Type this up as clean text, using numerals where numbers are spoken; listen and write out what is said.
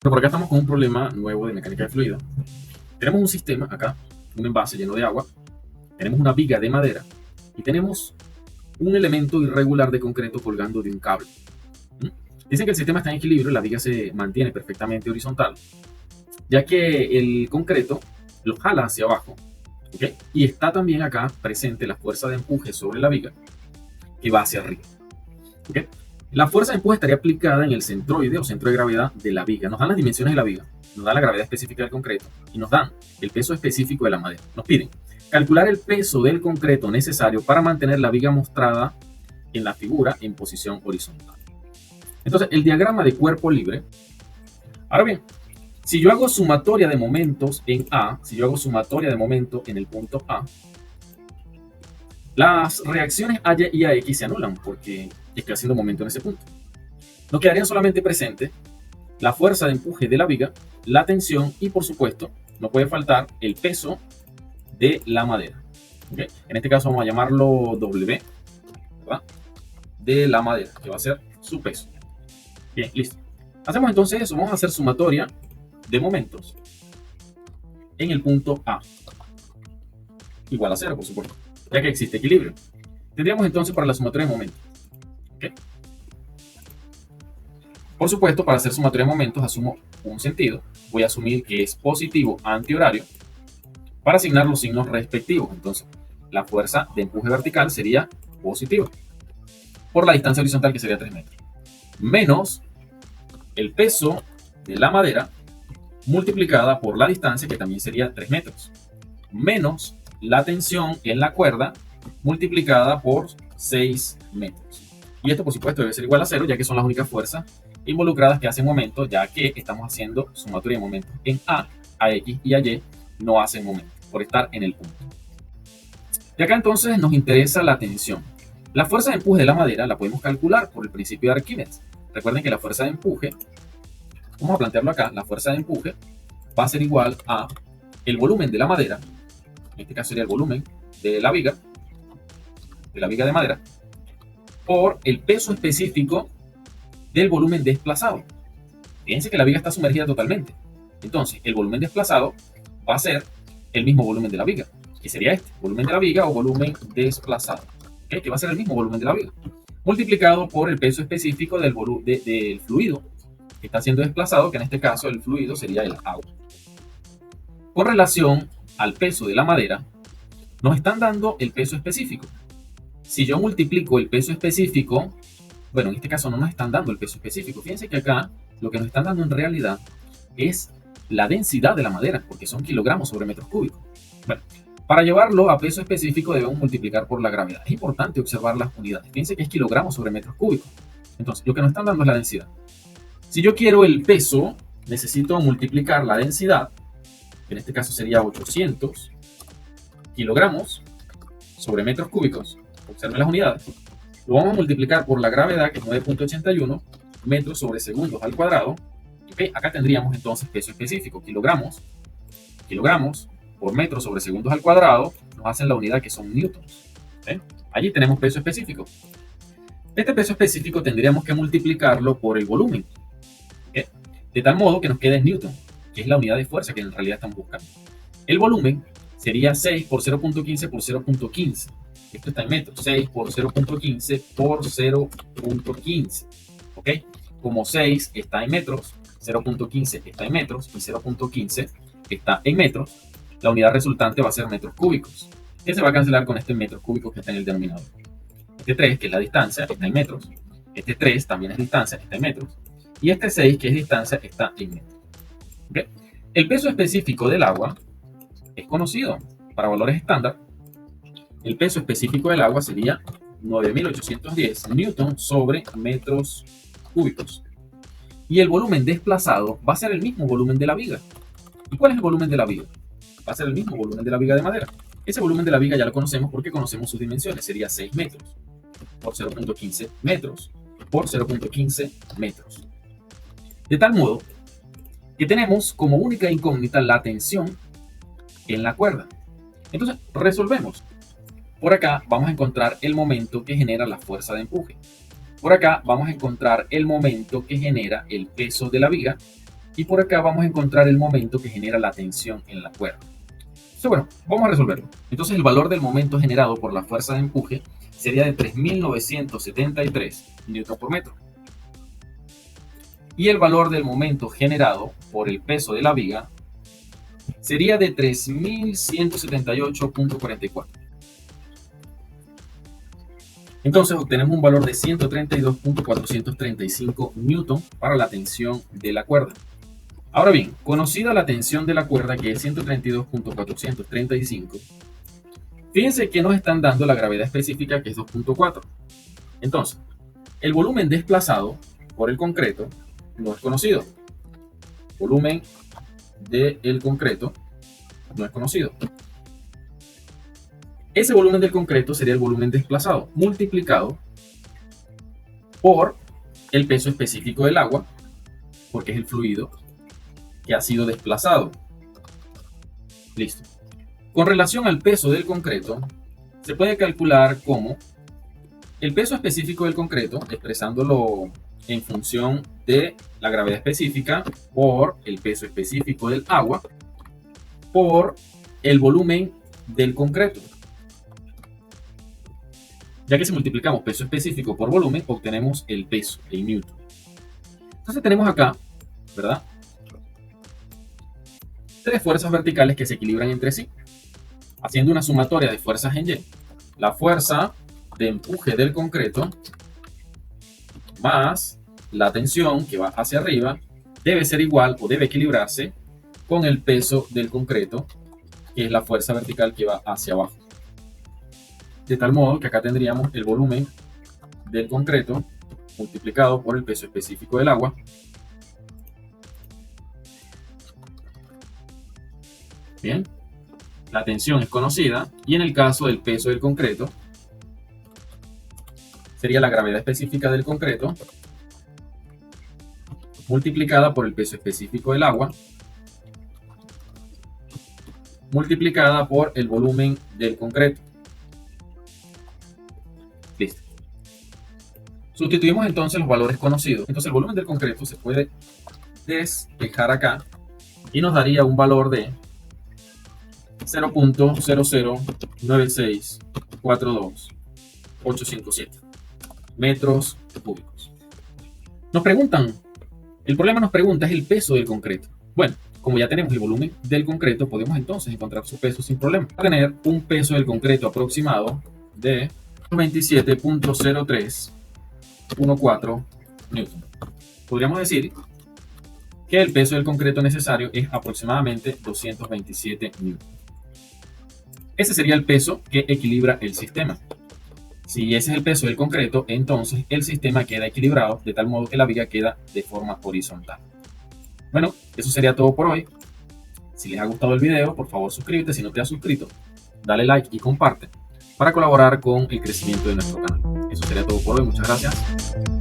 Pero por acá estamos con un problema nuevo de mecánica de fluido. Tenemos un sistema acá, un envase lleno de agua, tenemos una viga de madera y tenemos un elemento irregular de concreto colgando de un cable. ¿Mm? Dicen que el sistema está en equilibrio y la viga se mantiene perfectamente horizontal, ya que el concreto lo jala hacia abajo, ¿ok? Y está también acá presente la fuerza de empuje sobre la viga que va hacia arriba, ¿ok? La fuerza de empuje estaría aplicada en el centroide o centro de gravedad de la viga. Nos dan las dimensiones de la viga, nos dan la gravedad específica del concreto y nos dan el peso específico de la madera. Nos piden calcular el peso del concreto necesario para mantener la viga mostrada en la figura en posición horizontal. Entonces, el diagrama de cuerpo libre. Ahora bien, si yo hago sumatoria de momentos en A, si yo hago sumatoria de momentos en el punto A, las reacciones A y a X se anulan porque estoy haciendo momento en ese punto. Nos quedarían solamente presentes la fuerza de empuje de la viga, la tensión y, por supuesto, no puede faltar el peso de la madera. ¿Okay? En este caso vamos a llamarlo W, ¿verdad? De la madera, que va a ser su peso. Bien, listo. Hacemos entonces eso, vamos a hacer sumatoria de momentos en el punto A. Igual a 0, por supuesto, ya que existe equilibrio. Tendríamos entonces para la sumatoria de momentos. ¿Okay? Por supuesto, para hacer sumatoria de momentos asumo un sentido. Voy a asumir que es positivo antihorario para asignar los signos respectivos. Entonces, la fuerza de empuje vertical sería positiva por la distancia horizontal, que sería 3 metros, menos el peso de la madera multiplicada por la distancia, que también sería 3 metros, menos la tensión en la cuerda multiplicada por 6 metros. Y esto, por supuesto, debe ser igual a 0, ya que son las únicas fuerzas involucradas que hacen momento, ya que estamos haciendo sumatoria de momentos en A X y a Y no hacen momento por estar en el punto. Y acá entonces nos interesa la tensión. La fuerza de empuje de la madera la podemos calcular por el principio de Arquímedes. Recuerden que la fuerza de empuje, vamos a plantearlo acá, la fuerza de empuje va a ser igual a el volumen de la madera, en este caso sería el volumen de la viga de madera, por el peso específico del volumen desplazado. Fíjense que la viga está sumergida totalmente. Entonces, el volumen desplazado va a ser el mismo volumen de la viga, que sería este, volumen de la viga o volumen desplazado, ¿okay? Que va a ser el mismo volumen de la viga, multiplicado por el peso específico del fluido que está siendo desplazado, que en este caso el fluido sería el agua. Con relación al peso de la madera, nos están dando el peso específico. Si yo multiplico el peso específico, bueno, en este caso no nos están dando el peso específico. Fíjense que acá lo que nos están dando en realidad es la densidad de la madera, porque son kilogramos sobre metros cúbicos. Bueno, para llevarlo a peso específico debemos multiplicar por la gravedad. Es importante observar las unidades. Fíjense que es kilogramos sobre metros cúbicos. Entonces, lo que nos están dando es la densidad. Si yo quiero el peso, necesito multiplicar la densidad, que en este caso sería 800 kilogramos sobre metros cúbicos. Observen las unidades. Lo vamos a multiplicar por la gravedad, que es 9.81 metros sobre segundos al cuadrado. Okay, acá tendríamos entonces peso específico, kilogramos por metros sobre segundos al cuadrado, nos hacen la unidad que son newtons. ¿Okay? Allí tenemos peso específico. Este peso específico tendríamos que multiplicarlo por el volumen, ¿okay? De tal modo que nos quede en newton, que es la unidad de fuerza que en realidad estamos buscando. El volumen sería 6 por 0.15 por 0.15. Esto está en metros. 6 por 0.15 por 0.15. ¿Ok? Como 6 está en metros, 0.15 está en metros y 0.15 está en metros, la unidad resultante va a ser metros cúbicos, que se va a cancelar con este metros cúbicos que está en el denominador. Este 3, que es la distancia, está en metros. Este 3 también es distancia, está en metros. Y este 6, que es distancia, está en metros. ¿Okay? El peso específico del agua es conocido para valores estándar. El peso específico del agua sería 9.810 newton sobre metros cúbicos. Y el volumen desplazado va a ser el mismo volumen de la viga. ¿Y cuál es el volumen de la viga? Va a ser el mismo volumen de la viga de madera. Ese volumen de la viga ya lo conocemos porque conocemos sus dimensiones. Sería 6 metros por 0.15 metros por 0.15 metros. De tal modo que tenemos como única incógnita la tensión en la cuerda. Entonces, resolvemos. Por acá vamos a encontrar el momento que genera la fuerza de empuje. Por acá vamos a encontrar el momento que genera el peso de la viga. Y por acá vamos a encontrar el momento que genera la tensión en la cuerda. Entonces, bueno, vamos a resolverlo. Entonces, el valor del momento generado por la fuerza de empuje sería de 3.973 newton por metro. Y el valor del momento generado por el peso de la viga sería de 3.178.44. Entonces obtenemos un valor de 132.435 newton para la tensión de la cuerda. Ahora bien, conocida la tensión de la cuerda, que es 132.435, fíjense que nos están dando la gravedad específica, que es 2.4. Entonces, el volumen desplazado por el concreto no es conocido. Volumen del concreto no es conocido. Ese volumen del concreto sería el volumen desplazado multiplicado por el peso específico del agua, porque es el fluido que ha sido desplazado. Listo. Con relación al peso del concreto, se puede calcular como el peso específico del concreto, expresándolo en función de la gravedad específica por el peso específico del agua por el volumen del concreto. Ya que si multiplicamos peso específico por volumen, obtenemos el peso en newton. Entonces tenemos acá, ¿verdad?, tres fuerzas verticales que se equilibran entre sí, haciendo una sumatoria de fuerzas en Y. La fuerza de empuje del concreto más la tensión que va hacia arriba debe ser igual o debe equilibrarse con el peso del concreto, que es la fuerza vertical que va hacia abajo. De tal modo que acá tendríamos el volumen del concreto multiplicado por el peso específico del agua. Bien, la tensión es conocida y en el caso del peso del concreto sería la gravedad específica del concreto multiplicada por el peso específico del agua multiplicada por el volumen del concreto. Listo. Sustituimos entonces los valores conocidos. Entonces el volumen del concreto se puede despejar acá y nos daría un valor de 0.009642857 metros cúbicos. Nos preguntan, el problema nos pregunta es el peso del concreto. Bueno, como ya tenemos el volumen del concreto, podemos entonces encontrar su peso sin problema. Va a tener un peso del concreto aproximado de 27.0314 newton. Podríamos decir que el peso del concreto necesario es aproximadamente 227 newton. Ese sería el peso que equilibra el sistema. Si ese es el peso del concreto, entonces el sistema queda equilibrado de tal modo que la viga queda de forma horizontal. Bueno, eso sería todo por hoy. Si les ha gustado el video, por favor suscríbete. Si no te has suscrito, dale like y comparte para colaborar con el crecimiento de nuestro canal. Eso sería todo por hoy. Muchas gracias.